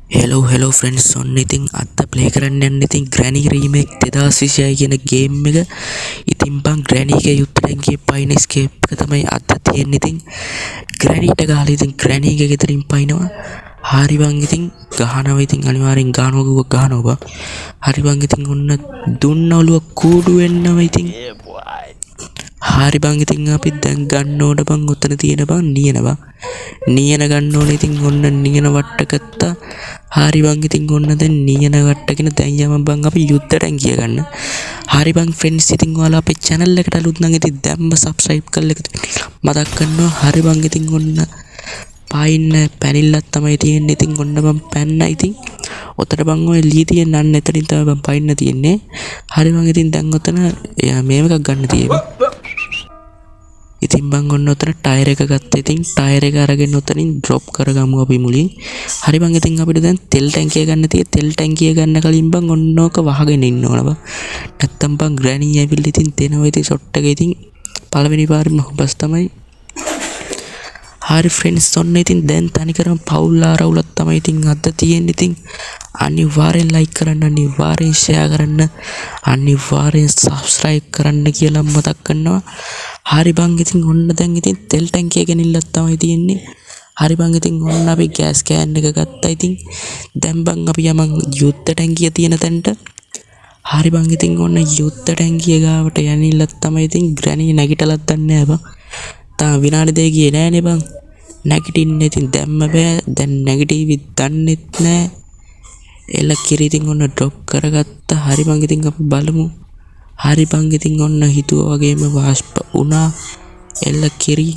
hello friends ඔන්න ඉතින් අද ප්ලේ කරන්න යන්නේ ඉතින් Granny remake 2026 කියන ගේම් එක. ඉතින් බං Granny එකේ යුත්තෙන්ගේ පයින් escape එක තමයි අද තියෙන්නේ. ඉතින් Granny ට ගහලා ඉතින් Granny එක ගෙදරින් පයින්නවා. හරි බං ඉතින් ගහනවා ඉතින් අනිවාර්යෙන් ගහනවා බං. හරි බං ඉතින් ඔන්න දුන්න ඔළුව කූඩු වෙන්නම ඉතින් හරි බං ඉතින් අපි දැන් ගන්න ඕන බං උතන තියෙන බං නියන බං නියන ගන්න ඕනේ ඉතින් ඔන්න නියන වට්ටගත්තා. හරි බං ඉතින් ඔන්න දැන් නියන වට්ටගෙන දැන් යමු බං අපි යුද්ධයෙන් ගිය ගන්න. හරි බං ෆ්‍රෙන්ඩ්ස් ඉතින් ඔයාලා අපේ channel එකට අලුත් නම් ඉතින් දැම්ම subscribe කරලා මතක් කරනවා. හරි බං ඉතින් ඔන්න පායින්න පැනිල්ලක් තමයි තියෙන්නේ. ඉතින් ඔන්න බං පැන්න ඉතින් ඔතන බං ඔය ලී තියෙන අන්න එතනින් තමයි බං පයින්න තියෙන්නේ. හරි බං ඉතින් දැන් ඔතන මේව එකක් ගන්න තියෙන්නේ. ඉතින් බං ඔන්න ඔතන ටයර් එක ගත්තා. ඉතින් ටයර් එක අරගෙන ඔතනින් ඩ්‍රොප් කරගමු අපි මුලින්. හරි බං ඉතින් අපිට දැන් තෙල් ටැංකිය ගන්න තියෙයි. තෙල් ටැංකිය ගන්න කලින් බං ඔන්න ඕක වහගෙන ඉන්න ඕන බං. නැත්තම් බං ග්‍රැනි ඇවිල්ලා ඉතින් දෙනවා ඉතින් ෂොට් එක ඉතින් පළවෙනි පාරෙම හොබස් තමයි. හරි ෆ්‍රෙන්ඩ්ස් ඔන්න ඉතින් දැන් තනිකරම පවුල් ආරවුලක් තමයි ඉතින් අද තියෙන්නේ. ඉතින් අනිවාර්යෙන් ලයික් කරන්න, අනිවාර්යෙන් ෂෙයා කරන්න, අනිවාර්යෙන් සබ්ස්ක්‍රයිබ් කරන්න කියලා මතක් කරනවා. හරි බං ඉතින් ඔන්න දැන් ඉතින් තෙල් ටැංකිය ගෙනිල්ලක් තමයි තියෙන්නේ. හරි බං ඉතින් ඔන්න අපි ගෑස් කෑන් එක ගත්තා. ඉතින් දැන් බං අපි යමන් යුද්ධ ටැංකිය තියෙන තැනට. හරි බං ඉතින් ඔන්න යුද්ධ ටැංකිය ගාවට යනිල්ලක් තමයි ඉතින් ග්‍රැනි නැගිටලක් දන්නේ නැහැ බං. තා විනාඩි දෙක ගියේ නෑනේ බං. නැගිටින්න ඉතින් දැම්ම බෑ. දැන් නැගිටිවි දන්නෙත් නෑ. එල කිරි ඉතින් ඔන්න ඩ්‍රොප් කරගත්තා. හරි බං ඉතින් අපි බලමු. හරි බං ඉතින් ඔන්න හිතුවා වගේම වාෂ්ප වුණා. එල කිරි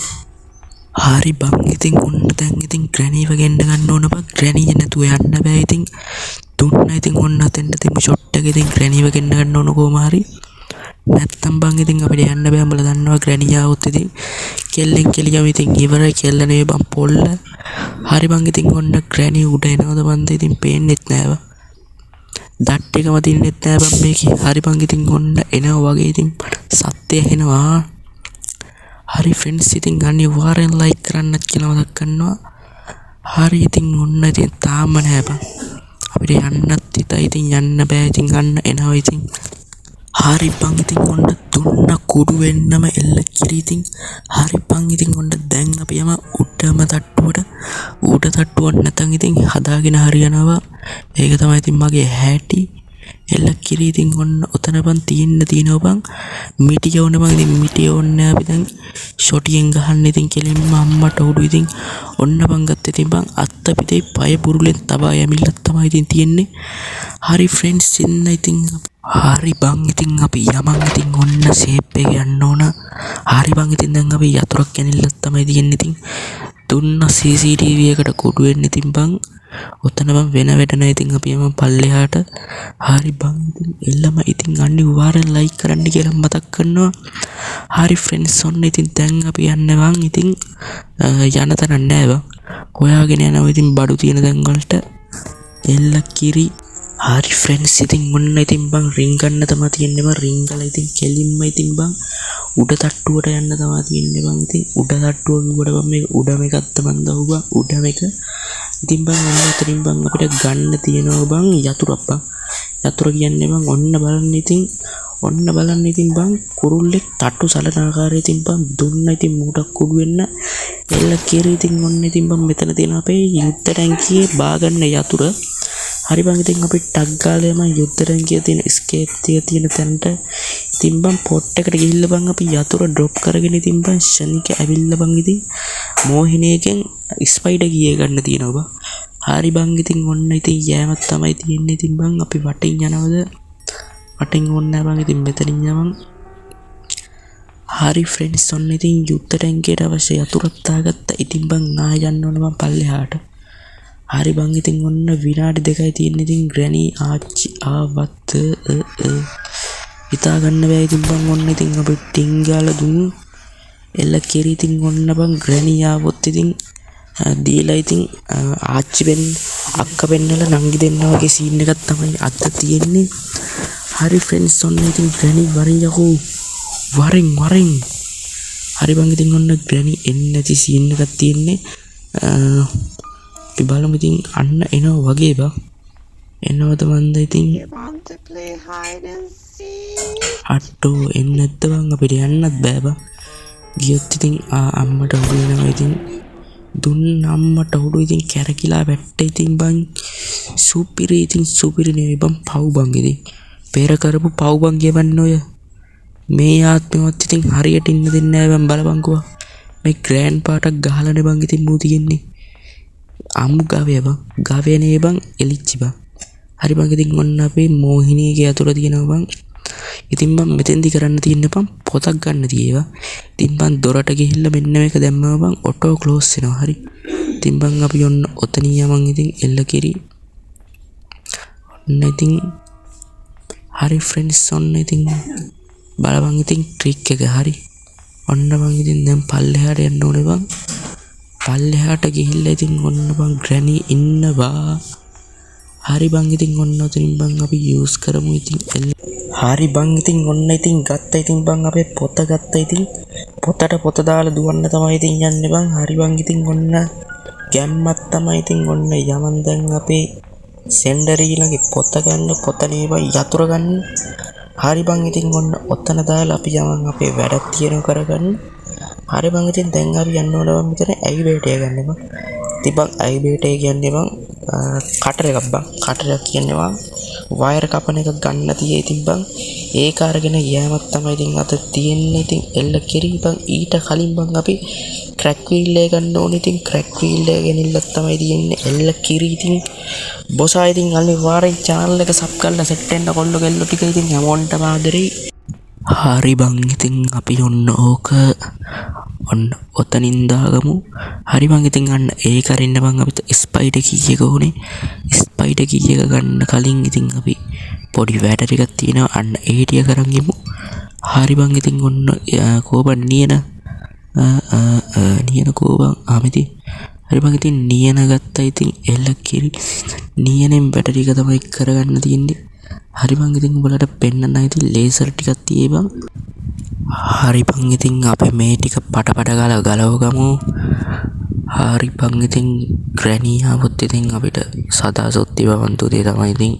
හරි බං ඉතින් ඔන්න දැන් ඉතින් ග්‍රැනිව ගෙන්න ගන්න ඕන බං. ග්‍රැනිය නැතුව යන්න බෑ. ඉතින් දුන්න ඉතින් ඔන්න අතෙන්ට තිබු ෂොට් එක ඉතින් ග්‍රැනිව ගෙන්න ගන්න ඕන කොහොම හරි. නැත්තම් බං ඉතින් අපිට යන්න බෑ. උඹලා දන්නවා ග්‍රැනි ආවොත් ඉතින් කෙල්ලෙන් කෙලියම ඉතින් ඉවරයි. කෙල්ල නෙවෙයි බං පොල්ල. හරි බං ඉතින් ඔන්න ග්‍රැනි උඩ එනවද බන්ද ඉතින් පේන්නෙත් නෑ බං. දත් එකම තින්නෙත් නෑ බං මේකේ. හරි බං ඉතින් ඔන්න එනවා වගේ ඉතින් සත්‍ය එනවා. හරි ෆ්‍රෙන්ඩ්ස් ඉතින් අනිවාර්යෙන් ලයික් කරන්නත් කියලා මතක් කරනවා. හරි ඉතින් ඔන්න ඉතින් තාම නෑ බං. අපිට යන්නත් හිතයි ඉතින් යන්න බෑ. ඉතින් අන්න එනවා ඉතින්. හරි බං ඉතින් ඔන්න දුන්න කුඩු වෙන්නම එල්ල කිරි ඉතින්. හරි බං ඉතින් ඔන්න දැන් අපි යම උඩම තට්ටුවට. උඩ තට්ටුවක් නැතන් ඉතින් හදාගෙන හරියනවා. ඒක තමයි ඉතින් මගේ හැටි. එල්ල කිරි ඉතින් ඔන්න ඔතන බං තියෙනවා බං. මිටි යවන්න බං. ඉතින් මිටි යවන්න අපි දැන් ෂොටියෙන් ගහන්න ඉතින් කෙලින්ම අම්මට උඩු ඉතින් ඔන්න බං ගත්තා. ඉතින් බං අත්ත පිටේ පය බුරුලෙන් තබා යමිල්ලක් තමයි ඉතින් තියෙන්නේ. හරි ෆ්‍රෙන්ඩ්ස් ඉන්න ඉතින් හරි බං ඉතින් අපි යමන් ඉතින් ඔන්න සේප් එක යන්න ඕන. හරි බං ඉතින් දැන් අපි යතුරක් කැනිල්ලක් තමයි තියෙන්නේ. ඉතින් දුන්න CCTV එකට කුඩු වෙන්න ඉතින් බං ඔතන බං වෙන වැඩ නැහැ. ඉතින් අපි යමන් පල්ලෙහාට. හරි බං ඉතින් එල්ලම ඉතින් අනිවාර්යෙන් ලයික් කරන්න කියලා මතක් කරනවා. හරි ෆ්‍රෙන්ඩ්ස් ඔන්න ඉතින් දැන් අපි යන්න බං. ඉතින් යන තැන නැහැ බං. හොයාගෙන යනවා ඉතින් බඩු තියෙන තැන් වලට. එල්ල කිරි හරි ෆ්‍රෙන්ඩ්ස් ඉතින් ඔන්න ඉතින් බං රින් ගන්න තමයි තියෙන්නේ බං. රින් ගල ඉතින් කෙලින්ම ඉතින් බං උඩ තට්ටුවට යන්න තමයි තියෙන්නේ බං. ඉතින් උඩ තට්ටුව කිව්වට බං මේ උඩම එකක් තමයි දහුව බං. උඩම එක ඉතින් බං ඔන්න අතරින් බං අපිට ගන්න තියෙනවා බං යතුරක් බං. යතුර කියන්නේ බං ඔන්න බලන්න ඉතින් ඔන්න බලන්න ඉතින් බං කුරුල්ලෙක් තට්ටු සලන ආකාරය ඉතින් බං දුන්න ඉතින් මූටක් කුඩු වෙන්න එල්ල කිරි ඉතින් ඔන්න ඉතින් බං මෙතන තියෙන අපේ යුද්ධ ටැංකියේ බාගන්න යතුර. හරි බං ඉතින් අපි ටග් ගාලා යම යුද්ධ ටැංකිය තියෙන ස්කේප් තිය තියෙන තැනට ඉතින් බං පොට් එකට ගිහිල්ලා බං අපි යතුර ඩ්‍රොප් කරගෙන ඉතින් බං ෂනික ඇවිල්ලා බං ඉතින් මෝහිනේකෙන් ස්පයිඩර් ගියේ ගන්න තියෙනවා බං. හරි බං ඉතින් ඔන්න ඉතින් යෑමක් තමයි තියෙන්නේ. ඉතින් බං අපි වටින් යනවද? වටින් ඕනේ බං ඉතින් මෙතනින් යමන්. හරි ෆ්‍රෙන්ඩ්ස් ඔන්න ඉතින් යුද්ධ ටැංකියට අවශ්‍ය යතුරක් දාගත්තා. ඉතින් බං ආය යන්න ඕන බං පල්ලෙහාට. හරි බං ඉතින් ඔන්න විනාඩි 2යි තියෙන්නේ. ඉතින් ග්‍රැනි ආච්චි ආවත් හිතා ගන්න බෑ. ඉතින් බං ඔන්න ඉතින් අපි ටින් ගාලා දුන්නු. එල්ල කිරි ඉතින් ඔන්න බං ග්‍රැනි ආවොත් ඉතින් දීලා ඉතින් ආච්චි වෙන්න අක්ක වෙන්නලා නංගි දෙන්නා වගේ සීන් එකක් තමයි අද තියෙන්නේ. හරි ෆ්‍රෙන්ඩ්ස් ඔන්න ඉතින් ග්‍රැනි වරින් යකෝ වරින් හරි බං ඉතින් ඔන්න ග්‍රැනි එන්නේ නැති සීන් එකක් තියෙන්නේ. අපි බලමු ඉතින් අන්න එනවා වගේ බා. එනවද මන්ද ඉතින් අට්ටෝ එන්නේ නැද්ද බං අපිට යන්නත් බෑ බං. ගියොත් ඉතින් අම්මට උඩු වෙනවා ඉතින් දුන්න අම්මට උඩු ඉතින් කැරකිලා වැට්ට ඉතින් බං සුපිරි නෙවෙයි බං පව් බං ඉතින් පෙර කරපු පව් බං කියවන්න ඔය මේ ආත්මෙවත් ඉතින් හරියට ඉන්න දෙන්නේ නැහැ බං බලපංකෝ මේ ග්‍රෑන්ඩ් පාටක් ගහලානේ බං ඉතින් මූ තියෙන්නේ අම්මු ගාවේ බං ගාවේ නේ බං එලිච්චි බං හරි බං ඉතින් ඔන්න අපේ මෝහිනීගේ අතුල තියෙනවා බං ඉතින් බං මෙතෙන්දි කරන්න තියෙන්නේ බං පොතක් ගන්න තියෙවා ඉතින් බං දොරට ගිහිල්ලා මෙන්න මේක දැම්මම බං ඔටෝ ක්ලෝස් වෙනවා හරි ඉතින් බං අපි ඔන්න ඔතනින් යමන් ඉතින් එල්ල කිරි ඔන්න ඉතින් හරි ෆ්‍රෙන්ඩ්ස් ඔන්න ඉතින් බලපන් ඉතින් ට්‍රික් එක හරි ඔන්න බං ඉතින් දැන් පල්ලෙහාට යන්න ඕනේ බං පල්ලෙහාට ගිහිල්ලා ඉතින් ඔන්න බං ග්‍රැනි ඉන්නවා හරි බං ඉතින් ඔන්න ඔතනින් බං අපි යූස් කරමු ඉතින් හරි බං ඉතින් ඔන්න ඉතින් ගත්තා ඉතින් බං අපේ පොත ගත්තා ඉතින් පොතට පොත දාලා දුවන්න තමයි ඉතින් යන්නේ බං හරි බං ඉතින් ඔන්න ගැම්මක් තමයි ඉතින් ඔන්න යමන් දැන් අපේ සෙන්ඩරී ළඟේ පොත ගන්න පොත නේ බං යතුරු ගන්න හරි බං ඉතින් ඔන්න ඔතන දාලා අපි යමන් අපේ වැඩක් තියෙනවා කරගන්න හරි බං ඉතින් දැන් අපි යන්න ඕන බං මෙතන ඇයි බේටය ගන්න බං ඉතින් බං ඇයි බේටය කියන්නේ බං කටර් එකක් බං කටර් එක කියන්නේ බං වයර් කපන එක ගන්න තියෙයි ඉතින් බං ඒක අරගෙන යෑමක් තමයි ඉතින් අත තියෙන්නේ ඉතින් එල්ල කෙරි බං ඊට කලින් බං අපි ක්‍රැක් වීල් එක ගන්න ඕනේ ඉතින් ක්‍රැක් වීල් එක ගෙනිල්ලක් තමයි තියෙන්නේ එල්ල කිරි ඉතින් බොසා ඉතින් අනිවාර්යෙන් channel එක සබ් කරලා සෙට් වෙන්න කොල්ලෝ ගෙල්ලෝ ටික ඉතින් හැමෝන්ටම ආදරෙයි හරි බං ඉතින් අපි ඔන්න ඕක ඔන්න ඔතනින් දාගමු හරි බං ඉතින් අන්න ඒක අරින්න බං අපිට ස්පයිඩර් කී එක ඕනේ ස්පයිඩර් කී එක ගන්න කලින් ඉතින් අපි පොඩි වැඩ ටිකක් තියෙනවා අන්න ඒ ටික කරන් ඉමු හරි බං ඉතින් ඔන්න කෝබන් නියන කෝබන් ආමිති හරි බං ඉතින් නියන ගත්තා ඉතින් එල්ල කිරි නියනෙන් වැඩ ටික තමයි කරගන්න තියෙන්නේ හරි බං ඉතින් උඹලට පෙන්නන්න ඉතින් ලේසර් ටිකක් තියේ බං හරි බං ඉතින් අපි මේ ටික පටපට ගාලා ගලව ගමු හරි බං ඉතින් ග්‍රැනි ආවොත් ඉතින් අපිට සදා සොත්ති බවන්තු දේ තමයි ඉතින්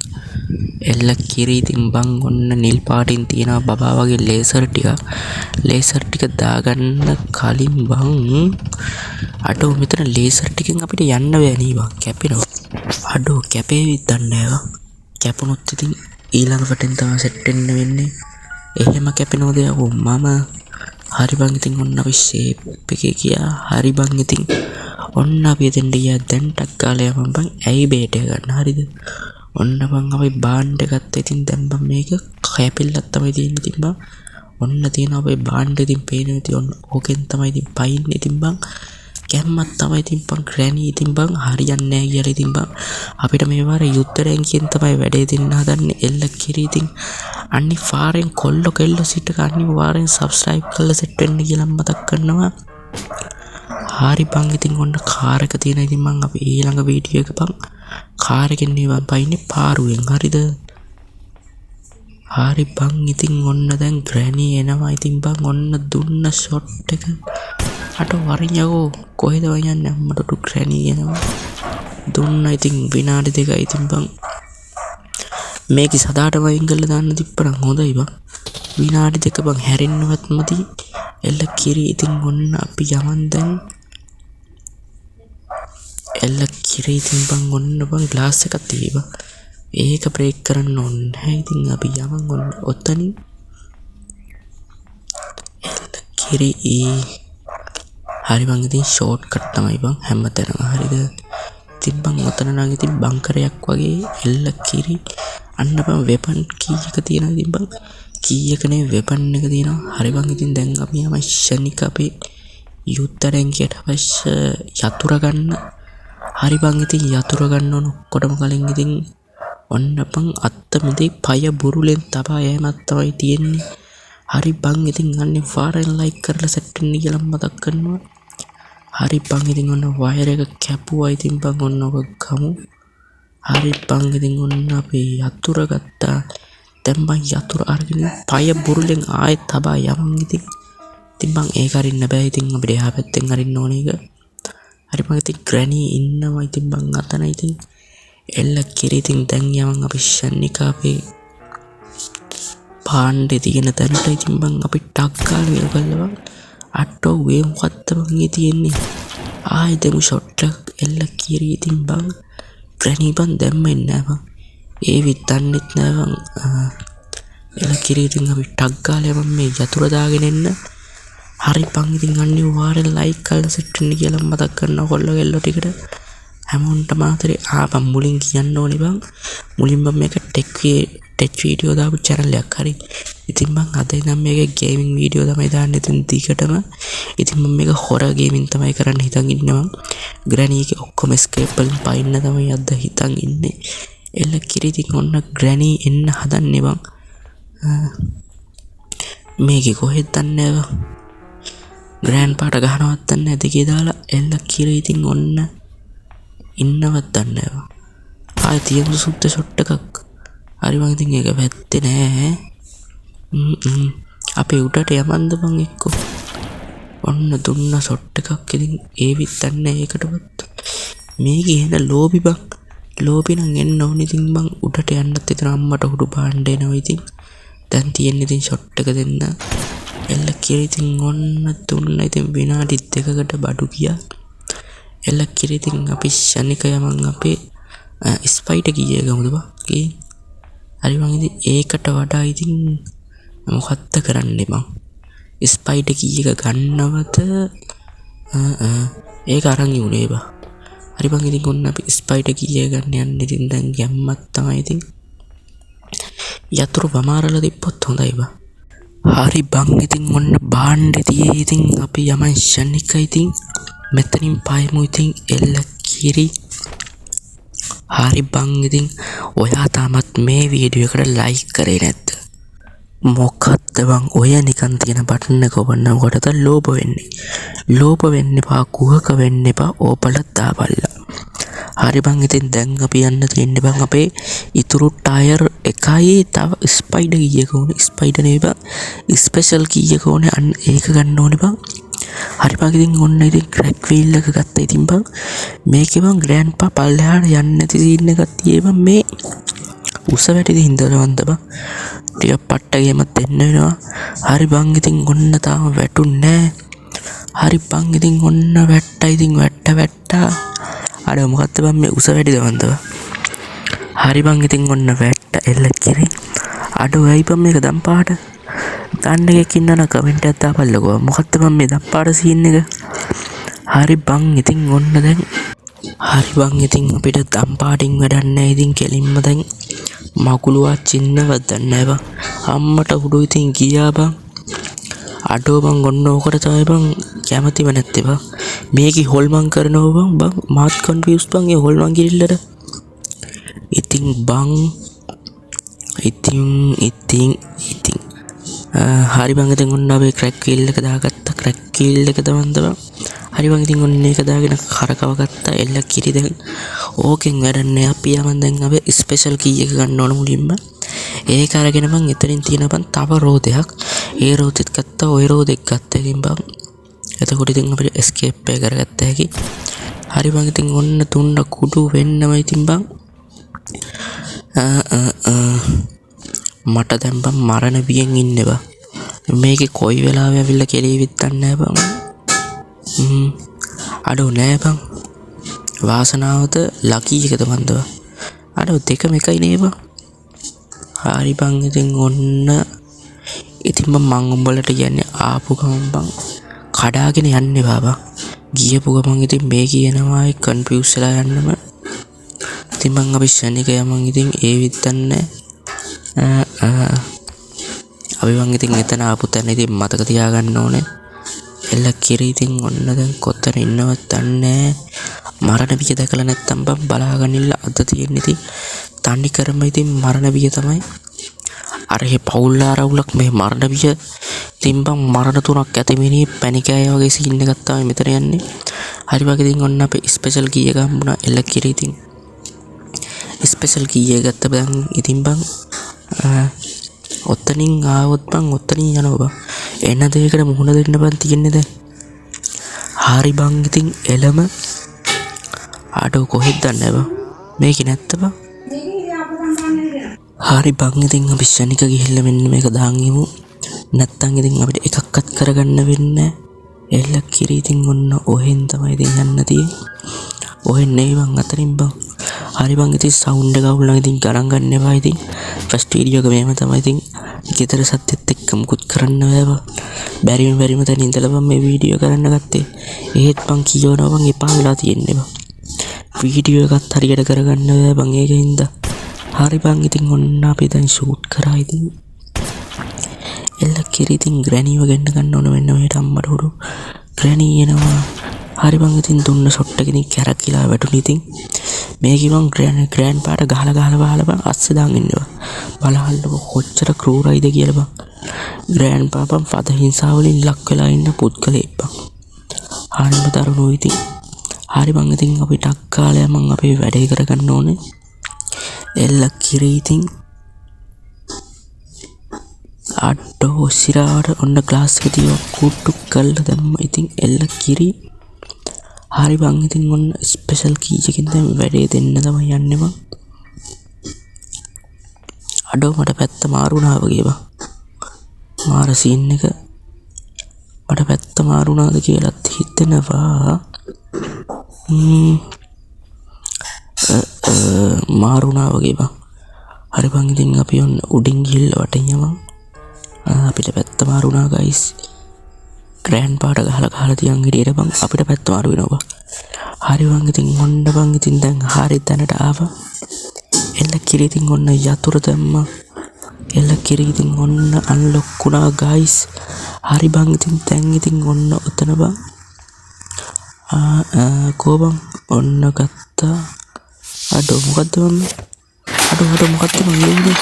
එල්ල කිරි ඉතින් බං ඔන්න නිල් පාටින් තියෙනවා බබා වගේ ලේසර් ටික දාගන්න කලින් බං අඩෝ මෙතන ලේසර් ටිකෙන් අපිට යන්න බෑ නේ බං කැපෙනවා අඩෝ කැපේවිත් දන්නේ නැහැ කැපුණොත් ඉතින් ඊළඟ වටෙන් තමයි සෙට් වෙන්න වෙන්නේ එහෙම කැපෙනවද යකෝ මම හරි බං ඉතින් ඔන්න අපි ෂේප් එකේ ගියා හරි බං ඉතින් ඔන්න අපි එතෙන්ට ගියා දැන් ටක් ගාලා යමන් බං ඇයි බේටය ගන්න හරිද ඔන්න බං අපි බාන්ඩ් එක ගත්තා ඉතින් දැන් බං මේක කැපෙල්ලක් තමයි තියෙන්නේ ඉතින් බං ඔන්න තියෙන අපේ බාන්ඩ් ඉතින් පේනවා ඉතින් ඔන්න ඕකෙන් තමයි ඉතින් පයින්නේ ඉතින් බං කැම්මක් තමයි ඉතින් බං ග්‍රැනි ඉතින් බං හරියන්නේ නැහැ කියලා ඉතින් බං අපිට මේ වාර යුද්ධ රැංකියෙන් තමයි වැඩේ දෙන්න හදන්නේ එල්ල කිරි ඉතින් අනිවාර්යෙන් කොල්ලෝ කෙල්ලෝ සිට අනිවාර්යෙන් subscribe කරලා set වෙන්න කියලා මතක් කරනවා හරි බං ඉතින් ඔන්න කාර් එක තියෙන ඉතින් මං අපි ඊළඟ වීඩියෝ එක බං කාර් එකෙන් නේ පයින්නේ පාරුවෙන් හරිද හරි බං ඉතින් ඔන්න දැන් ග්‍රැනි එනවා ඉතින් බං ඔන්න දුන්න ෂොට් එක අට වරින් යකෝ කොහෙද යන්නේ අම්මට ටු ග්‍රැනි එනවා දුන්න ඉතින් විනාඩි 2යි ඉතින් බං මේක සදාට වයින් කරලා දාන්න තිබ්බනම් හොඳයි බං විනාඩි 2 බං හැරෙන්නවත් මදි එල්ල කිරි ඉතින් ඔන්න අපි යමන් දැන් එල්ල කිරි ඉතින් බං ඔන්න බං ග්ලාස් එකක් තියේවා ඒක බ්‍රේක් කරන්න ඕනේ නැහැ ඉතින් අපි යමන් ඔන්න ඔතනින් එල්ල කිරි හරි බං ඉතින් ෂෝට් කට් තමයි බං හැමතැනම හරිද ඉතින් බං ඔතන නම් ඉතින් බංකරයක් වගේ එල්ල කිරි අන්න බං වෙපන් කීයක තියෙනවද ඉතින් බං කීයකනේ වෙපන් එක තියෙනවා හරි බං ඉතින් දැන් අපි යමයි ෂණික අපේ යුද්ධ රැංකියට අවශ්‍ය යතුරු ගන්න හරි බං ඉතින් යතුරු ගන්න ඕන ඔක්කොටම කලින් ඉතින් ඔන්න බං අත්ත මෙතේ පය බුරුලෙන් තබා යෑමක් තමයි තියෙන්නේ හරි බං ඉතින් අනිවාර්යෙන් ලයික් කරලා සෙට් වෙන්න කියලා මතක් කරනවා හරි බං ඉතින් ඔන්න වයර් එක කැපුවා ඉතින් බං ඔන්න ඔක ගමු හරි බං ඉතින් ඔන්න අපි යතුරු ගත්තා දැන් බං යතුරු අරගෙන පය බුරුලෙන් ආයෙත් තබා යමන් ඉතින් බං ඒක අරින්න බෑ ඉතින් අපිට එහා පැත්තෙන් අරින්න ඕනේ එක හරි මං ඉතින් ග්‍රැනි ඉන්නවා ඉතින් බං අතන ඉතින් එල්ල කිරි ඉතින් දැන් යමන් අපි ෂන්නිකා අපේ පාණ්ඩේ තියෙන තැනට ඉතින් බං අපි ටක් ගාලා වෙන බලනවා අට්ටෝ වේ මොකද්ද බං මේ තියෙන්නේ ආයි දෙමු ෂොට් එක එල්ල කිරි ඉතින් බං ග්‍රැනි බං දැම්මෙන්නේ නෑ බං ඒ විතන්නෙත් නෑ බං එල්ල කිරි ඉතින් අපි ටක් ගාලා යමන් මේ යතුරු දාගෙන එන්න හරි බං ඉතින් අනිවාර්යෙන් ලයික් කරලා සෙට් වෙන්න කියලා මතක් කරනවා කොල්ල ගෙල්ලෝ ටිකට හැමෝන්ටම ආතරේ ආපම් මුලින් කියන්න ඕනේ බං මුලින්ම මේක ටෙක් වීඩියෝ දාපු channel එකක් හරි ඉතින් මං අද ඉඳන් මේකේ ගේමින් වීඩියෝ තමයි දාන්නේ ඉතින් දිගටම ඉතින් මම මේක හොරර් ගේමින් තමයි කරන්න හිතන් ඉන්නේ මං ග්‍රැනි එකේ ඔක්කොම ස්කේප් වලින් පයින්න තමයි අද හිතන් ඉන්නේ එල්ල කිරි ඉතින් ඔන්න ග්‍රැනි එන්න හදන්නේ බං මේකේ කොහෙද දන්නේ බං ග්‍රෑන්ඩ් පාට ගහනවත් දන්නේ දෙකේ දාලා එල්ල කිරි ඉතින් ඔන්න ඉන්නවත් දන්නේ නැහැ. ආයි තියෙන සුද්ධ ෂොට් එකක්. හරි මං ඉතින් ඒක වැත්තේ නෑ. අපේ උඩට යමන්ද බං එක්කෝ. ඔන්න දුන්න ෂොට් එකක් ඉතින් ඒ විත්තන්නේ ඒකටවත්. මේ කියන ලෝබි බං. ලෝබි නම් එන්න ඕනේ ඉතින් බං උඩට යන්නත් ඉතින් අම්මට උඩු පාණ්ඩ එනවා ඉතින්. දැන් තියෙන්නේ ඉතින් ෂොට් එක දෙන්න. එල්ල කිරි ඉතින් ඔන්න දුන්න ඉතින් විනාඩි 2කට බඩු ගියා. එල්ල කිරි ඉතින් අපි ෂණික යමන් අපේ ස්පයිට ගියේ ගමුද බා කී හරි මං ඉතින් ඒකට වඩා ඉතින් මොකක්ද කරන්නේ මං ස්පයිට කී එක ගන්නවද ඒක අරන් ඉුනේ බා හරි මං ඉතින් ඔන්න අපි ස්පයිට කී එක ගන්න යන්නේ ඉතින් දැන් ගැම්මක් තමයි ඉතින් යතුරු වමාරලා තිබ්බොත් හොඳයි බා හරි බං ඉතින් ඔන්න බාණ්ඩේ තියේ ඉතින් අපි යමන් ෂණික ඉතින් මෙතනින් පයමු ඉතින් එල්ල කිරි හරි බං ඉතින් ඔයා තාමත් මේ වීඩියෝ එකට ලයික් කරේ නැද්ද මොකක්ද බං ඔය නිකන් තියෙන බටන් එක ඔබන්නකොටද ලෝභ වෙන්න එපා කුහක වෙන්න එපා ඕපලත් දාපල්ලා හරි බං ඉතින් දැන් අපි යන්න තියෙන්නේ බං අපේ ඉතුරු ටයර් එකයි තව ස්පයිඩර් කීයක ඕනේ ස්පයිඩර් නෙවෙයි බං ස්පෙෂල් කීයක ඕනේ අන්න ඒක ගන්න ඕනේ බං හරි බං ඉතින් ඔන්න ඉතින් ක්‍රැක් වීල් එක ගත්තා ඉතින් බං මේකේ බං ග්‍රෑන්ඩ්පා පල්ලෙහාට යන්නේ නැති සීන් එකක් තියේ බං මේ උස වැටිද හින්දාවන්ද බං ටික පට්ටගේම දෙන්න වෙනවා හරි බං ඉතින් ඔන්න තාම වැටුන්නේ නැහැ හරි බං ඉතින් ඔන්න වැට්ටා ඉතින් වැට්ටා අර මොකද්ද බං මේ උස වැටිද වන්ද හරි බං ඉතින් ඔන්න වැට්ටා එල්ල කිරි අඩෝ ඇයි බං මේක දම් පාට ගන්න එකක් ඉන්නවනම් කමෙන්ට් එකක් දාපල්ලකෝ මොකක්ද බං මේ දම් පාට සීන් එක හරි බං ඉතින් ඔන්න දැන් හරි බං ඉතින් අපිට දම් පාටින් වැඩක් නැහැ ඉතින් කෙලින්ම දැන් මකුලුවා චින්නවත් දන්නේ නැහැ බං අම්මට උඩු ඉතින් ගියා බං අඩෝ බං ඔන්න ඕකට තමයි බං කැමතිම නැත්තේ බං මේකේ හොල්මන් කරනවා බං මාත් කන්ෆියුස් බං ඒ හොල්මන් ගිරිල්ලට ඉතින් බං ඉතින් හරි බං ඉතින් ඔන්න අපි ක්‍රැක් වීල් එක දාගත්තා ක්‍රැක් වීල් එක දවන්ද බං හරි බං ඉතින් ඔන්න ඒක දාගෙන කරකව ගත්තා එල්ල කිරි දැන් ඕකෙන් වැඩන්නේ අපි යමන් දැන් අපි ස්පෙෂල් කී එක ගන්න ඕන මුලින්ම ඒක අරගෙන මං එතනින් තියෙන බං තව රෝදයක් ඒ රෝදෙත් ගත්තා ඔය රෝදෙත් ගත්තා ඉතින් බං එතකොට ඉතින් අපිට escape එක කරගත්ත හැකි හරි බං ඉතින් ඔන්න තුන්න කුඩු වෙන්නම ඉතින් බං මට දැන් බං මරණ බියෙන් ඉන්නේ බං මේකේ කොයි වෙලාවෙ ඇවිල්ලා කෙලීවිත් දන්නේ නැහැ බං අඩෝ නෑ බං වාසනාවද ලකී එකද බන්ද බං අඩෝ දෙකම එකයි නේ බං හරි බං ඉතින් ඔන්න ඉතින් මං උඹලට කියන්නේ ආපු ගමන් බං කඩාගෙන යන්න එපා බං ගියපු ගමන් ඉතින් මේ කියනවා කන්ෆියුස් වෙලා යන්නම ඉතින් මං අපි ෂණික යමන් ඉතින් ඒ විත්තන්නේ අපි මං ඉතින් එතන ආපු තැන ඉතින් මතක තියාගන්න ඕනේ එල්ල කිරි ඉතින් ඔන්න දැන් කොතන ඉන්නවත් දන්නේ මරණ බිය දැකලා නැත්තම් බං බලාගන්නilla අද තියෙන්නේ ඉතින් තනි කරම ඉතින් මරණ බිය තමයි අර හේ පවුල් ආරවුලක් මේ මරණ බිය ඉතින් බං මරණ තුනක් ඇති මිනිහ පැනිකෑය වගේ සීන් එකක් තමයි මෙතන යන්නේ හරි වගේ ඉතින් ඔන්න අපේ ස්පෙෂල් කී එක හම්බුණා එල්ල කිරි ඉතින් ස්පෙෂල් කී එක ගත්ත බං ඉතින් බං ඔතනින් ආවොත් බං ඔතනින් යනවා බං එන දෙයකට මුහුණ දෙන්න බං තියෙන්නේ දැන් හරි බං ඉතින් එළම ආඩෝ කොහෙද දන්නේ බං මේක නැත්ත බං හරි බං ඉතින් අපි ශනික ගිහිල්ලා මෙන්න මේක දාන් ඉමු නැත්තම් ඉතින් අපිට එකක්වත් කරගන්න වෙන්නේ එල්ල කිරි ඉතින් ඔන්න ඔහෙන් තමයි ඉතින් යන්න තියෙන්නේ ඔහෙන් නෙයි බං අතරින් බං හරි බං ඉතින් සවුන්ඩ් එක අවුල් නම් ඉතින් ගණන් ගන්න එපා ඉතින් ෆස්ට් වීඩියෝ එක මෙහෙම තමයි ඉතින් ගෙදර සත්‍යත් එක්ක මුකුත් කරන්න බෑ බං බැරිම තැන ඉඳලා බං මේ වීඩියෝ කරන්න ගත්තේ ඒත් බං කියනවා බං එපා වෙලා තියෙන්නේ බං වීඩියෝ එකත් හරියට කරගන්න බෑ බං ඒකින්ද හරි බං ඉතින් ඔන්න අපි දැන් ෂූට් කරා ඉතින් එල්ල කිරි ඉතින් ග්‍රැනීව ගෙන්න ගන්න ඕන වෙන්න මෙහෙට අම්මට උඩු ග්‍රැනී එනවා හරි බං ඉතින් දුන්න ෂොට් එක ඉතින් කැරකිලා වැටුණා ඉතින් මේක ඉතින් ග්‍රෑන්ඩ් පාට ගහලා බං අස්සේ දාන් ඉන්නවා බලහල්ලකෝ කොච්චර ක්‍රූරයිද කියලා බං ග්‍රෑන්ඩ් පාපම් පද හිංසාව වලින් ලක් වෙලා ඉන්න පුද්ගලයෙක් බං හරිම දරුණුයි ඉතින් හරි බං ඉතින් අපි ටක් කාලය මං අපේ වැඩේ කරගන්න ඕනේ එල්ල කිරි ඉතින් අඩෝ සිරාවට ඔන්න ග්ලාස් එක තියව කුට්ටු කරලා දැම්ම ඉතින් එල්ල කිරි හරි බං ඉතින් ඔන්න ස්පෙෂල් කීස් එකකින් තමයි වැඩේ දෙන්න තමයි යන්නේ බං අඩෝ මට පැත්ත මාරු වුණා වගේ බං මාර සීන් එක මට පැත්ත මාරු වුණාද කියලාත් හිතෙනවා මාරු වුණා වගේ බං හරි බං ඉතින් අපි ඔන්න උඩින් ගිහිල්ලා වටින් යමු අපිට පැත්ත මාරු වුණා ගයිස් ග්‍රෑන්ඩ් පාට ගහලා තියන් හිටියට බං අපිට පැත්ත මාරු වෙනවා බං හරි බං ඉතින් ඔන්න බං ඉතින් දැන් හරි තැනට ආවා එල්ල කිරි ඉතින් ඔන්න යතුරු දැම්මා එල්ල කිරි ඉතින් ඔන්න අන්ලොක් වුණා ගයිස් හරි බං ඉතින් දැන් ඉතින් ඔන්න උතන බං කෝ බං ඔන්න ගත්තා අඩෝ මොකද්ද බං අඩෝ මොකද්ද බං වෙන්නේ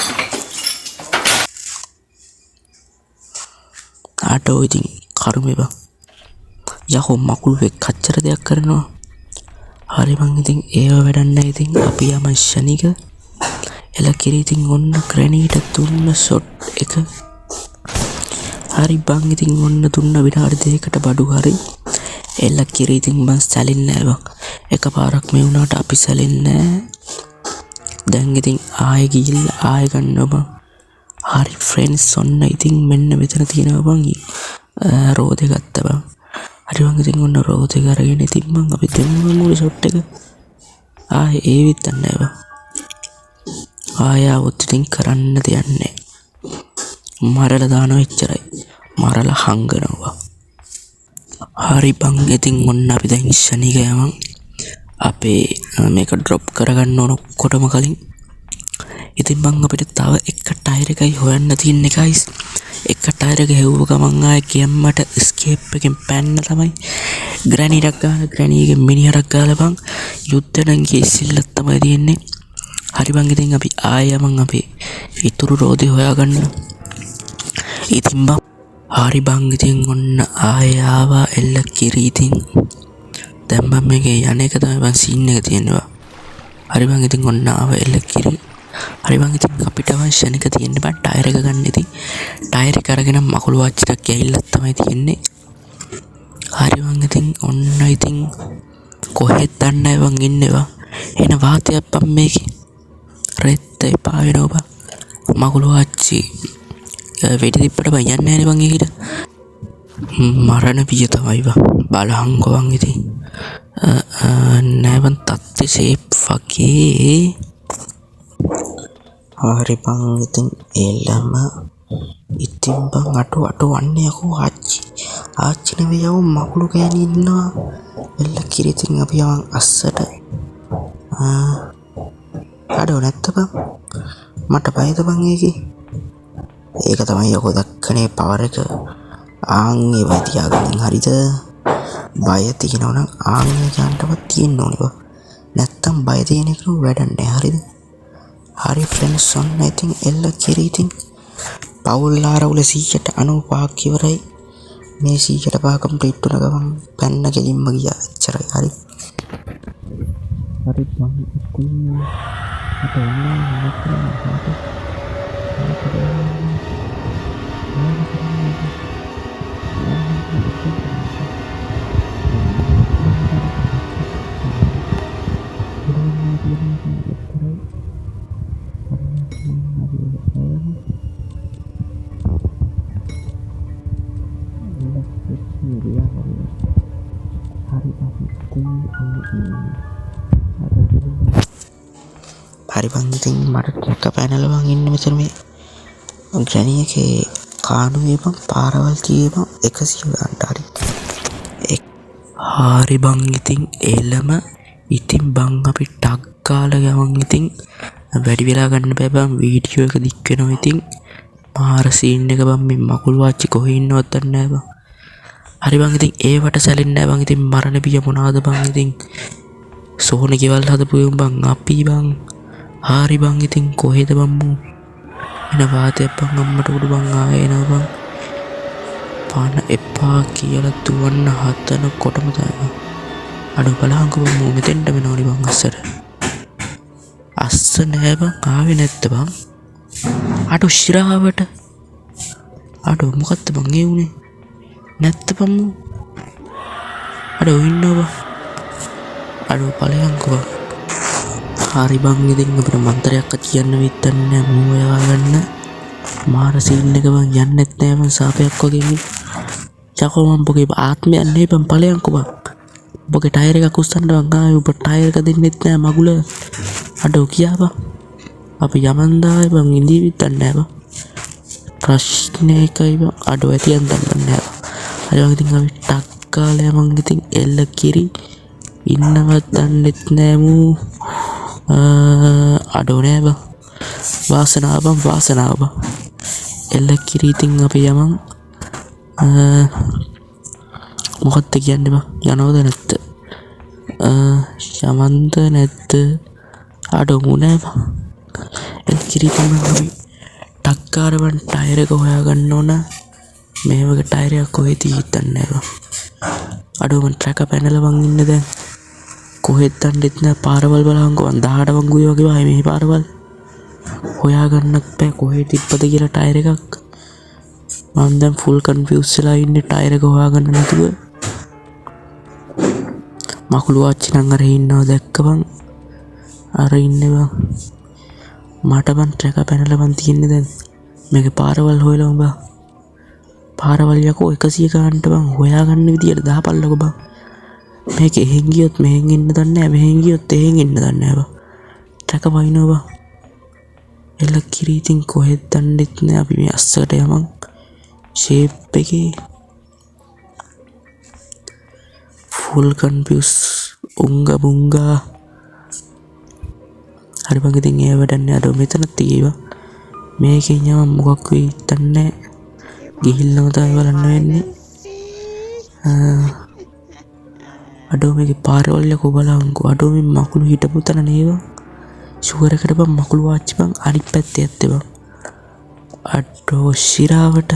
අඩෝ ඉතින් කරුමේ බං යකෝ මකුළුවෙක් කච්චර දෙයක් කරනවා හරි බං ඉතින් ඒව වැඩක් නැහැ ඉතින් අපි යම ශනික එල කිරි ඉතින් ඔන්න ග්‍රැනීට දුන්න ෂොට් එක හරි බං ඉතින් ඔන්න දුන්න විනාඩි දෙකකට බඩු හරි එල කිරි ඉතින් මං සැලෙන්නේ නැහැ බං එකපාරක් මේ වුණාට අපි සැලෙන්නේ නැහැ දැන් ඉතින් ආයෙ ගිහිල්ලා ආයෙ ගන්නවා බං හරි ෆ්‍රෙන්ඩ්ස් ඔන්න ඉතින් මෙන්න මෙතන තියෙනවා බං රෝදේ ගත්තා බං හරි බං ඉතින් ඔන්න රෝදේ අරගෙන ඉතින් බං අපි දෙමුම මූල ෂොට් එක ආයෙ ඒ විතරක් නෑ බං ආයෙ આવොත් ඉතින් කරන්න දෙයක් නෑ මරලා දානවා එච්චරයි මරලා හංගනවා හරි බං ඉතින් ඔන්න අපි දැන් ශනික යමන් අපේ මේක ඩ්‍රොප් කරගන්න ඕන ඔක්කොටම කලින් ඉතින් බං අපිට තව එක ටයර් එකයි හොයන්න තියෙන්නේ ගයිස් එක ටයර් එක හෙව්ව ගමන් ආයේ කියම්මට ස්කේප් එකෙන් පැන්න තමයි ග්‍රැනීටක් ගහලා ග්‍රැනීගේ මිනිහරක් ගහලා බං යුද්ධ නම් කිසිල්ලක් තමයි තියෙන්නේ හරි බං ඉතින් අපි ආයෙ යමන් අපේ ඉතුරු රෝදේ හොයාගන්න ඉතින් බං හරි බං ඉතින් ඔන්න ආයෙ ආවා එල්ල කිරි ඉතින් දැන් බං මේකේ යන එක තමයි බං සීන් එක තියෙනවා හරි බං ඉතින් ඔන්න ආවා එල්ල කිරි හරි බං ඉතින් අපිට අවශ්‍යනික තියෙන්නේ බං ටයර් එක ගන්න ඉතින් ටයර් එක අරගෙන මකුළු වාච්චියක් ගිහිල්ලා තමයි තියෙන්නේ හරි බං ඉතින් ඔන්න ඉතින් කොහෙද දන්නේ බං ඉන්නේ බං එන වාතයක් බං මේකේ රෙත් එපා වෙනවා බං මකුළු වාච්චි වෙඩි තිබ්බට බං යන්නේ නැහැ බං ඒකට මරණ පිය තමයි බං බලහංකෝ බං ඉතින් නෑ බං තත්ති ෂේප් වගේ හරි බං ඉතින් එළම ඉතින් බං අටු වන්නේ යකෝ ආච්චි නෙවෙයි යවෝ මකුළු ගෑණි ඉන්නවා එල්ල කිරි ඉතින් අපි යවන් අස්සට අඩෝ නැත්ත බං මට බයද බං ඒක තමයි යකෝ දක්කනේ පවර් එක ආන් ඒවයි තියාගන්න හරිද බය තියෙනවා නම් ආන් ඒකන්ටවත් තියෙන්න ඕනේ බං නැත්තම් බය තියෙන එක වැඩක් නෑ හරිද හරි ෆ්‍රෙන්ඩ්ස් ඔන්න ඉතින් එල්ල කිරි ඉතින් පවුල් ආරවුල 95ක් ඉවරයි මේ 105 කම්ප්ලීට් වුණ ගමන් පැන්න ගෙලින්ම ගියා එච්චරයි හරි බං ඉතින් මට හරි බං ඉතින් මට ට්‍රැක පැනලා බං ඉන්න මෙතන මේ ග්‍රැනි එකේ කානුවේ බං පාරවල් කීයේ බං 100 ගන්නට හරි. හරි බං ඉතින් එළම ඉතින් බං අපි ටක් ගාලා ගමන් ඉතින් වැඩි වෙලා ගන්න බෑ බං වීඩියෝ එක දික් වෙනවා ඉතින් මාර සීන් එක බං මේ මකුළු ආච්චි කොහේ ඉන්නවද දන්නේ නැහැ බං. හරි බං ඉතින් ඒවට සැලෙන්නේ නැහැ බං ඉතින් මරණ බිය මොනවාද බං ඉතින් සෝන ගෙවල් හදපු බං අපි බං. හරි බං ඉතින් කොහෙද බං මූ එන වාතයක් බං අම්මට උඩු බං ආයේ එනවා බං පාන එපා කියලා දුවන්න හදනකොටම තමයි අඩු බලහන්කෝ බං මූ මෙතෙන්ට වෙනවනේ බං අස්ස නෑ බං ආවේ නැත්ද බං අඩු ශිරාවට අඩු මොකද්ද බං ඒ උනේ නැත්ද බං මූ අඩු ඉන්නවා බං අඩු බලහන්කෝ බං. හරි බං ඉතින් අපිට මන්තරයක් කියන්න විතරනේ මූ ඔයා ගන්න මාර සීන් එක බං යන්නෙත් නෑ බං සාපයක් වගේ මේ යකෝ මම බොගේ ආත්මයක් නේ බං ඵලයන්කෝ බං බොගේ ටයර් එකක් උස්සන්න බං ආවේ ඔබ ටයර් එක දෙන්නෙත් නෑ මගුල අඩෝ කියා බං අපි යමන් දායි බං ඉඳී විතරක් නෑ බං ප්‍රශ්නේ එකයි බං අඩෝ ඇතියන් දන්නේ නෑ බං අර වගේ ඉතින් අපි ටක් කාලේ මං ඉතින් එල්ල කිරි ඉන්නවත් දන්නෙත් නෑ මූ අඩෝ නෑ බං වාසනාව බං එල්ල කිරි ඉතින් අපි යමන් මොකක්ද කියන්නේ බං යනවද නැත්ද යමන්ද නැත්ද අඩෝ මු නෑ බං එල්ල කිරි ඉතින් අපි ටක්කාර බං ටයර් එක හොයාගන්න ඕන මේ වගේ ටයර් එකක් කොහෙද හිටන්නේ නෑ බං අඩෝ මං ට්‍රැක පැනලා බං ඉන්න දැන් කොහෙද දන්නෙත් නෑ පාරවල් බලහන්කෝ 18 වංගුයි වගේ වයි මේ පාරවල් හොයාගන්නත් බෑ කොහෙ තිබ්බද කියලා ටයර් එකක් මම දැන් ෆුල් කන්ෆියුස් වෙලා ඉන්නේ ටයර් එක හොයාගන්න නැතුව මකුළු ආච්චි නම් අර ඉන්නව දැක්ක බං අර ඉන්නේ බං මට බං ට්‍රැක පැනලා බං තියෙන්නේ දැන් මේකේ පාරවල් හොයලා බං පාරවල් යකෝ 100 ගන්නට බං හොයාගන්න විදියට දාපල්ලකෝ බං මේක එහෙන් ගියොත් මෙහෙන් ඉන්න දන්නේ නැහැ මෙහෙන් ගියොත් එහෙන් ඉන්න දන්නේ නැහැ බං ට්‍රැක වයින්නවා බං එල කිරි ඉතින් කොහෙද දන්නෙත් නැහැ අපි මේ අස්සකට යමන් ෂේප් එකේ ෆුල් කන්ෆියුස් උංග බුංගා හරි බං ඉතින් ඒ වැඩන්නේ අර මෙතන තියෙවා මේකෙන් යමන් මොකක් වෙයි දන්නේ ගිහිල්ලාම තමයි බලන්න වෙන්නේ අඩෝ මේකේ පාරවල් යකෝ බලන්කෝ අඩෝ මේ මකුළු හිටපු තැන නේද ෂුවර් එකට බං මකුළු වාච්චි බං අනිත් පැත්තේ ඇත්තේ බං අඩෝ ශිරාවට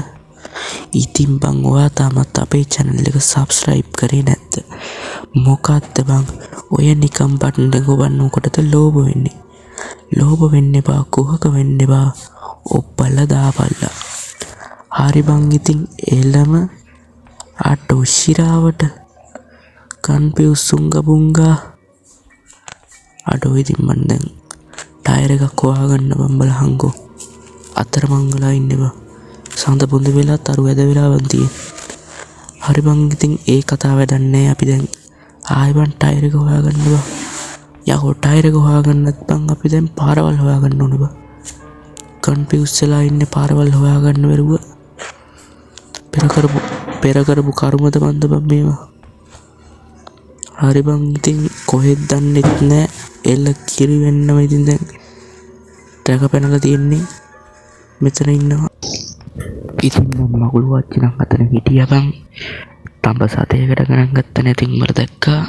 ඉතින් බං ඔයා තාමත් අපේ channel එක subscribe කරේ නැද්ද මොකක්ද බං ඔය නිකම් බටන් එක ඔබන්නකොටද ලෝභ වෙන්න එපා කුහක වෙන්න එපා ඔබලා දාපල්ලා හරි බං ඉතින් එළම අඩෝ ශිරාවට කන්ෆියුස් උංග බුංගා අඩෝ ඉතින් මන් දැන් ටයර් එකක් හොයාගන්න බං බලහන්කෝ අතරමං වෙලා ඉන්නේ බං සඳ බොඳ වෙලා තරු ඇද වෙලා බං තියෙන්නේ හරි බං ඉතින් ඒ කතාව වැඩක් නෑ අපි දැන් ආයෙ බං ටයර් එක හොයාගන්න බං යකෝ ටයර් එක හොයාගන්නත් බං අපි දැන් පාරවල් හොයාගන්න ඕනේ බං කන්ෆියුස් වෙලා ඉන්නේ පාරවල් හොයාගන්න බැරුව පෙර කරපු කර්මද මන්ද බං මේවා හරි බං ඉතින් කොහෙද දන්නෙත් නෑ එල්ල කිරි වෙන්නම ඉතින් දැන් ට්‍රැක පැනලා තියෙන්නේ මෙතන ඉන්නවා ඉතින් මම මකුළු වාච්චි නම් අතන හිටියා බං තඹ සතේකට ගණන් ගත්ත නැතින් මට දැක්කා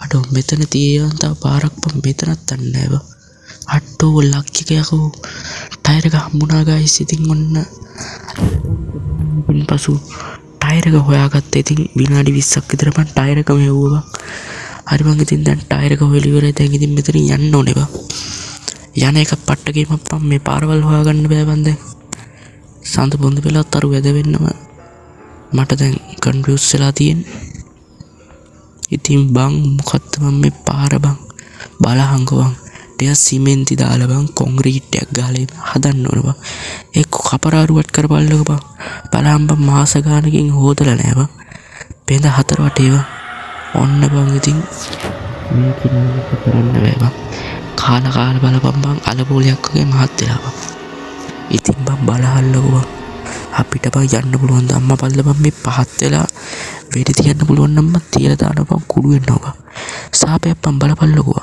අඩෝ මෙතන තියෙනවා තව පාරක් බං මෙතනත් දන්නේ නෑ බං අඩෝ ලක් එක යකෝ ටයර් එක හම්බුණා ගයිස් ඉතින් ඔන්න පසු ටයර් එක හොයාගත්තා ඉතින් විනාඩි 20ක් විතර මම ටයර් එක මෙව්වා බං හරි බං ඉතින් දැන් ටයර් එක හොයලා ඉවරයි දැන් ඉතින් මෙතන යන්න ඕනේ බං යන එක පට්ට ගේමක් බං මේ පාරවල් හොයාගන්න බෑ බං දැන් සඳ බොඳ වෙලා තරු වැද වෙන්නම මට දැන් කන්ෆියුස් වෙලා තියෙන්නේ ඉතින් බං මොකද්ද මම මේ පාර බං බලහංගෝ බං ටික සිමෙන්ති දාලා බං කොන්ක්‍රීට් එකක් ගහලා හදන්න ඕන බං ඒක කපරාරුවත් කරපල්ලකෝ බං බලහන් බං මාස ගානකින් හොදලා නෑ බං පෙඳ 4 වටේ බං ඔන්න බං ඉතින් මේක නේද කරන්න බෑ බං කාලා බලපන් බං අලබෝලයක් වගේ මහත් වෙලා බං ඉතින් බං බලහල්ලකෝ බං අපිට බං යන්න පුළුවන් ද අම්මා බල්ල බං මේ පහත් වෙලා වෙඩි තියන්න පුළුවන් නම් මම තියලා දාන්න බං කුඩු වෙනවා බං සාපයක් බං බලපල්ලකෝ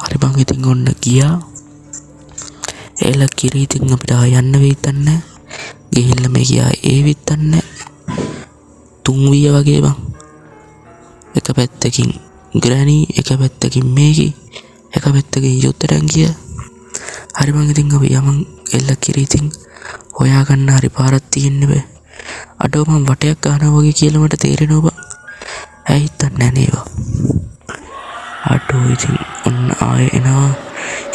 හරි බං ඉතින් ඔන්න ගියා එල කිරි ඉතින් අපිට යන්න වෙයිතන්නේ ගිහිල්ලා මේ ගියා ඒ විත්තන්නේ 3 විය වගේ බං එක පැත්තකින් ග්‍රැනි එක පැත්තකින් මේකි එක පැත්තකින් යුද්ධටන් ගියා හරි බං ඉතින් අපි යමන් එල කිරි ඉතින් හොයාගන්න හරි පාරක් තියෙන්නේ බෑ අඩෝ මම වටයක් ගන්නවා වගේ කියලා මට තේරෙනවා බං ඇයි හිතන්නේ නේද අඩෝ ඉතින් ඔන්න ආයෙ එනවා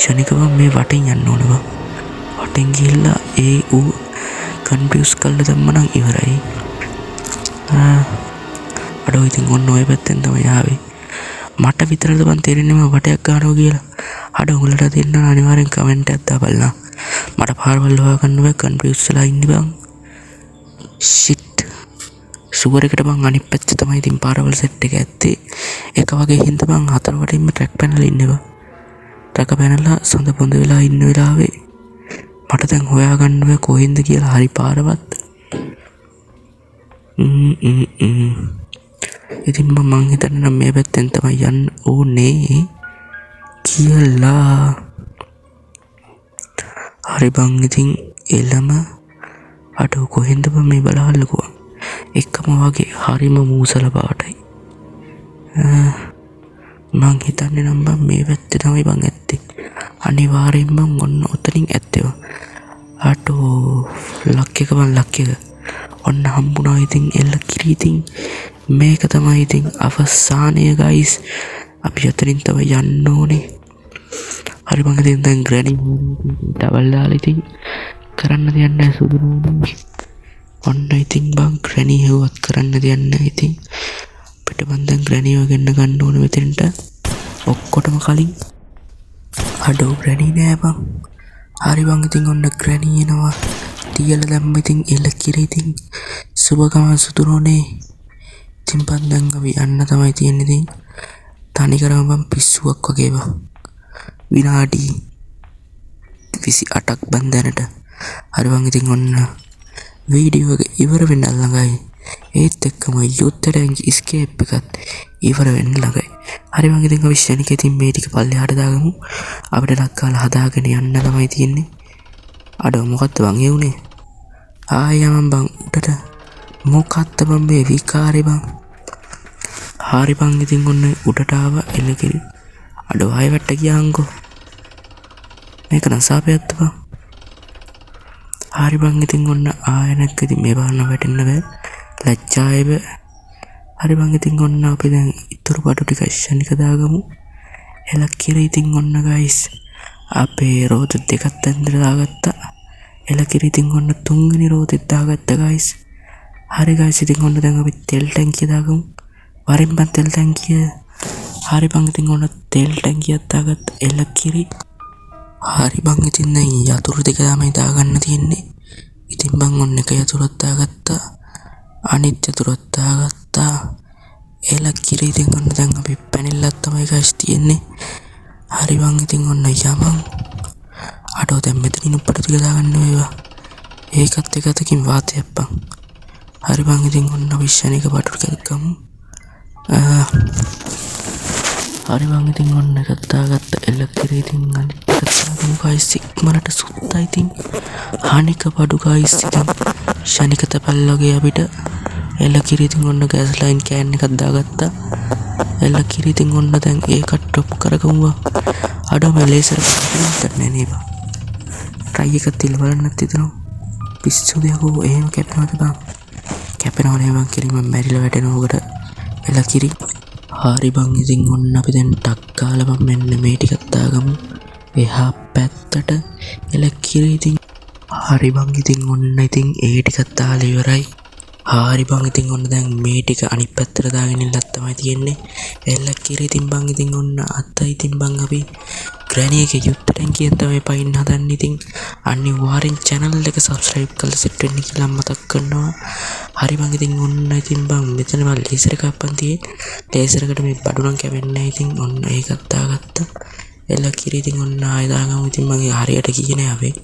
ශනිකව මේ වටෙන් යන්න ඕන බං වටෙන් ගිහිල්ලා ඒ ඌ කන්ෆියුස් කරලා දැම්මනම් ඉවරයි අඩෝ ඉතින් ඔන්න ඔය පැත්තෙන් තමයි ආවේ මට විතරද බං තේරෙන්නේ මම වටයක් ගන්නවා කියලා අඩෝ උඹලට දෙන්න අනිවාර්යෙන් කමෙන්ට් එකක් දාපල්ලා මට පාරවල් හොයාගන්න බෑ කන්ෆියුස් වෙලා ඉන්නේ බං ෂිට් සුවර් එකට බං අනිත් පැත්තේ තමයි ඉතින් පාරවල් සෙට් එක ඇත්තේ එක වගේ හින්දා බං 4 වටින්ම ට්‍රැක් පැනලා ඉන්නේ බං ට්‍රැක් පැනලා සඳ පොඳ වෙලා ඉන්න වෙලාවේ මට දැන් හොයාගන්න බෑ කොහෙන්ද කියලා හරි පාරවත් ඉතින් මං හිතන්නේ නම් මේ පැත්තෙන් තමයි යන්න ඕනේ කියලා හරි බං ඉතින් එළම අඩෝ කොහෙන්ද බං මේ බලහල්ලකෝ එකම වගේ හරිම මූසල පාටයි මං හිතන්නේ නම් බං මේ පැත්තේ තමයි බං ඇත්තේ අනිවාර්යෙන් බං ඔන්න ඔතනින් ඇත්තේ අඩෝ ලක් එක බං ලක් එක ඔන්න හම්බුණා ඉතින් එල්ල කිරි ඉතින් මේක තමයි ඉතින් අවසානය ගයිස් අපි අතරින් තමයි යන්න ඕනේ හරි බං ඉතින් දැන් ග්‍රැනි ඩබල් දාලා ඉතින් කරන්න දෙයක් නැහැ සුදුනේ ඔන්න ඉතින් බං ග්‍රැනි හෙව්වත් කරන්න දෙයක් නැහැ ඉතින් පිට බං දැන් ග්‍රැනිව ගෙන්න ගන්න ඕනේ මෙතෙන්ට ඔක්කොටම කලින් අඩෝ ග්‍රැනි නෑ බං හරි බං ඉතින් ඔන්න ග්‍රැනි එනවා තියලා දැම්ම ඉතින් එල කිරි ඉතින් සුබකම සුදුනේ ඉතින් බං දැන් අපි යන්න තමයි තියෙන්නේ ඉතින් තනි කරම බං පිස්සුවක් වගේ බං විනාඩි 28ක් බං දැනට හරි බං ඉතින් ඔන්න වීඩියෝ එක ඉවර වෙන්න ළඟයි ඒත් එක්කම යුද්ධයෙන් ස්කේප් එකත් ඉවර වෙන්න ළඟයි හරි බං ඉතින් අපි ශනික ඉතින් මේ ටික පල්ලෙහාට දාගමු අපිට ලක්කාලා හදාගෙන යන්න තමයි තියෙන්නේ අඩෝ මොකද්ද බං ඒ උනේ ආයම බං උඩට මොකද්ද බං මේ විකාරේ බං හරි බං ඉතින් ඔන්න උඩට ආවා එලකිරි අඩෝ ආයෙ වැට්ට ගියාංගෝ මේක නම් සාපයක්ද බං හරි බං ඉතින් ඔන්න ආයෙනක් ඉතින් මේ බාන්න වැටෙන්න බෑ ලැජ්ජාය බෑ හරි බං ඉතින් ඔන්න අපි දැන් ඉතුරු බඩු ටික ශනික දාගමු එලකිරි ඉතින් ඔන්න ගයිස් අපේ රෝද දෙකක් ඇන්දට දාගත්තා එලකිරි ඉතින් ඔන්න තුන්වෙනි රෝදෙත් දාගත්තා ගයිස් හරි ගයිස් ඉතින් ඔන්න දැන් අපි තෙල් ටැංකිය දාගමු වරින් බං තෙල් ටැංකිය හරි බං ඉතින් ඔන්න තෙල් ටැංකියක් දාගත්තා එලකිරි හරි බං ඉතින් දැන් යතුරු දෙක තමයි දාගන්න තියෙන්නේ ඉතින් බං ඔන්න එක යතුරක් දාගත්තා අනිත් යතුරක් දාගත්තා එලකිරි ඉතින් ඔන්න දැන් අපි පැනිල්ලක් තමයි ගයිස් තියෙන්නේ හරි බං ඉතින් ඔන්න යමන් අඩෝ දැන් මෙතනින් උඩට ටික දාගන්න වේවා ඒකත් එක අතකින් වාතයක් බං හරි බං ඉතින් ඔන්න අපි ශනික බඩු ටිකක් ගමු හරි බං ඉතින් ඔන්න එකක් දාගත්ත එලකිරි ඉතින් අනිත් එකක් දාගමු ගයිස් ඉක්මනට සුත්තා ඉතින් අනික බඩු ගයිස් ඉතින් ශනික තපල්ලගේ අපිට එලකිරි ඉතින් ඔන්න ගෑස් ලයින් කෑන් එකක් දාගත්තා එලකිරි ඉතින් ඔන්න දැන් ඒකත් ටොප් කරගමුවා අඩෝ මම ලේසර් කරන්නේ නේ බං ට්‍රයි එකක් තියලා බලන්නත් හිතනවා පිස්සුද යකෝ එහෙම කැපෙනවද බං කැපෙනව නේ බං කිරි මම මැරිලා වැටෙනවා උකට එලකිරි හරි බං ඉතින් ඔන්න අපි දැන් ටක් කාලා බං මෙන්න මේ ටිකක් දාගමු එහා පැත්තට එලකිරි ඉතින් හරි බං ඉතින් ඔන්න ඉතින් ඒ ටිකක් දාලා ඉවරයි හරි බං ඉතින් ඔන්න දැන් මේ ටික අනිත් පැත්තට දාගෙන ඉන්නත් තමයි තියෙන්නේ එලකිරි කිරි ඉතින් බං ඉතින් ඔන්න අද ඉතින් බං අපි ග්‍රැනි එකේ යුද්ධයෙන් කියන තමයි පයින් හදන්නේ. ඉතින් අනිවාර්යෙන් channel එක subscribe කරලා set වෙන්න කියලා මතක් කරනවා. හරි බං ඉතින් ඔන්න ඉතින් බං මෙතන මම ලේසර් එකක් පන්තියේ ලේසර් එකට මේ බඩු නම් කැවෙන්නේ නැහැ. ඉතින් ඔන්න ඒකත් දාගත්තා. එල කිරි ඉතින් ඔන්න ආයෙ දාගමු. ඉතින් මගේ හරියට කියන්නේ ආවේ.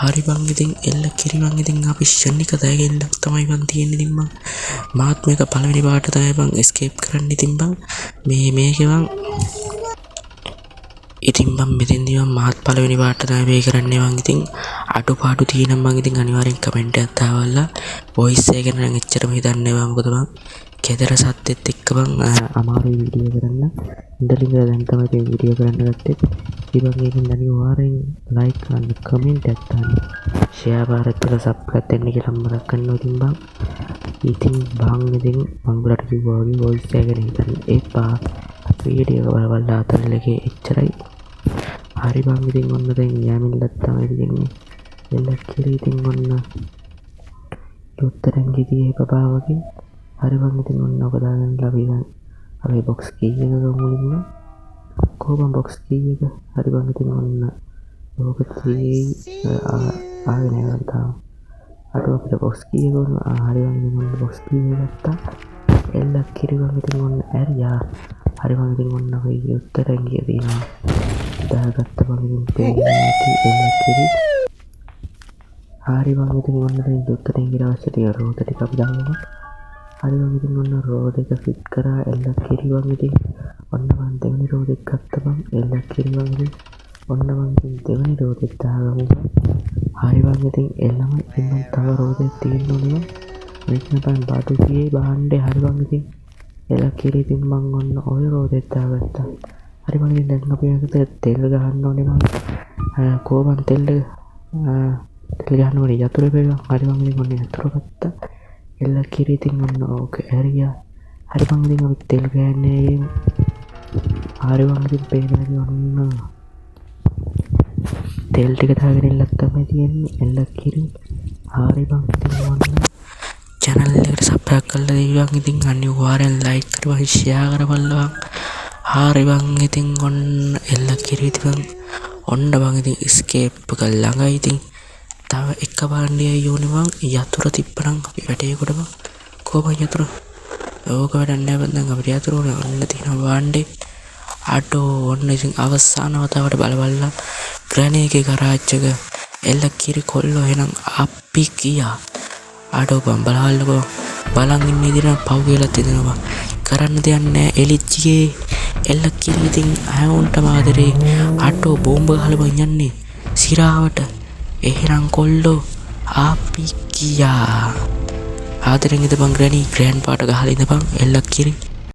හරි බං ඉතින් එල්ල කිරි බං ඉතින් අපි ෂණික දයගෙන් තමයි බං තියෙන්නේ. ඉතින් බං මාත් මේක පළවෙනි පාට තමයි බං escape කරන්න. ඉතින් බං මේකේ බං ඉතින් බං මෙතෙන්දී මම මාත් පළවෙනි පාට තමයි මේ කරන්නේ බං. ඉතින් අඩුපාඩු තියෙනම් බං ඉතින් අනිවාර්යෙන් කමෙන්ට් එකක් දාවලා වොයිස් එක ගැන නම් එච්චරම හිතන්නේ නැහැ. මොකද බං කෙදර සද්දෙත් එක්ක බං අමාරුයි වීඩියෝ කරන්න. ඉඳලින්ද දැන් තමයි මේ වීඩියෝ කරන්න ගත්තේ. ඉතින් මේකෙන් අනිවාර්යෙන් ලයික් කරන්න, කමෙන්ට් එකක් දාන්න, ෂෙයා බාරත් එක සබ්ස්ක්‍රයිබ් දෙන්න කියලා මතක් කරනවා. ඉතින් බං ඉතින් මම උඹලට කිව්වා වගේ වොයිස් එක ගැන හිතන්න එපා. වීඩියෝ එක බලලා අතල්ල එකේ එච්චරයි. හරි බං ඉතින් ඔන්න දැන් යෑමිල්ලත් තමයි තියෙන්නේ. එල්ල කිරි ඉතින් ඔන්න උත්තරෙන් ගියේ බබා වගේ. හරි බං ඉතින් ඔන්න ඔක දාගෙන අපි දැන් අපේ බොක්ස් කී එක ගමුලින්ම කොහොම බොක්ස් කී එක. හරි බං ඉතින් ඔන්න ඕක තියෙයි ආගෙන යනවා. අර අපිට බොක්ස් කී එක ගන්න. හරි බං ඉතින් ඔන්න බොක්ස් කී එක ගත්තා. එල්ල කිරි බං ඉතින් ඔන්න ඇරියා. හරි බං ඉතින් ඔන්න ඔය උත්තරෙන් ගිය දිනවා දාගත්ත බං ඉතින් පේන්නේ නැති එල්ල කිරි. හරි බං ඉතින් ඔන්න දැන් උත්තරෙන් ගිය අවශ්‍ය ටික රෝද ටික අපි දාගමු. හරි බං ඉතින් ඔන්න රෝද එක ෆිට කරා. එල්ල කිරි බං ඉතින් ඔන්න මම දෙවෙනි රෝද එක ගත්තා බං. එල්ල කිරි බං ඉතින් ඔන්න මම දෙවෙනි රෝද එක දාගමු. හරි බං ඉතින් එල්ලම ඉතින් මම තව රෝද එකක් තියෙනවා. මේක නම් බාටු කියේ බාණ්ඩේ. හරි බං ඉතින් එල කිරි ඉතින් මං ඔන්න ඔය රෝද එක දාගත්තා. හරි බං ඉතින් දැන් අපි මේකට තෙල් ගහන්න ඕනේ මං. කොහොමද තෙල් ගහන්න ඕනේ යතුරු පෙරම. හරි බං ඉතින් ඔන්න යතුරු ගත්තා. එල කිරි ඉතින් ඔන්න ඕක ඇරියා. හරි බං ඉතින් අපි තෙල් ගෑන්නේ. හරි බං ඉතින් පේන්නේ ඔන්න තෙල් ටික දාගෙන ඉල්ලක් තමයි තියෙන්නේ. එල කිරි හරි බං ඉතින් ඔන්න channel එකට subscribe කරලා දෙවියන් ඉතින් අනිවාර්යෙන් like කරපන්, share කරපල්ලා. හරි බං ඉතින් ඔන්න එල්ල කිරි ඉතින් ඔන්න බං ඉතින් escape එක ළඟයි. ඉතින් තව එක බාණ්ඩියයි යෝනේ බං. යතුරු තිබ්බනම් අපි වැඩේ කොට බං. කොහොමද යතුරු? ඕක වැඩක් නෑ බං. දැන් අපිට යතුරු ඕනේ. ඔන්න තියෙන බාණ්ඩේ. අඩෝ ඔන්න ඉතින් අවසාන වතාවට බලබල්ලා ග්‍රැනි එකේ ගරාජ් එක එල්ල කිරි කොල්ලෝ එහෙනම් අපි ගියා. අඩෝ බං බලහල්ලකෝ. බලන් ඉන්න ඉදිරියට පව් කියලා තියනවා. කරන්න දෙයක් නෑ. එලිච්චිගේ එල්ල කිරි ඉතින් ඇවුන්ට මාදරේ අඩෝ බෝම්බ ගහලා බං යන්නේ සිරාවට. එහෙනම් කොල්ලෝ අපි ගියා. ආදරෙන් ඉඳපන් ග්‍රැනි ග්‍රෑන්ඩ් පාට ගහලා ඉඳපන් එල්ල කිරි.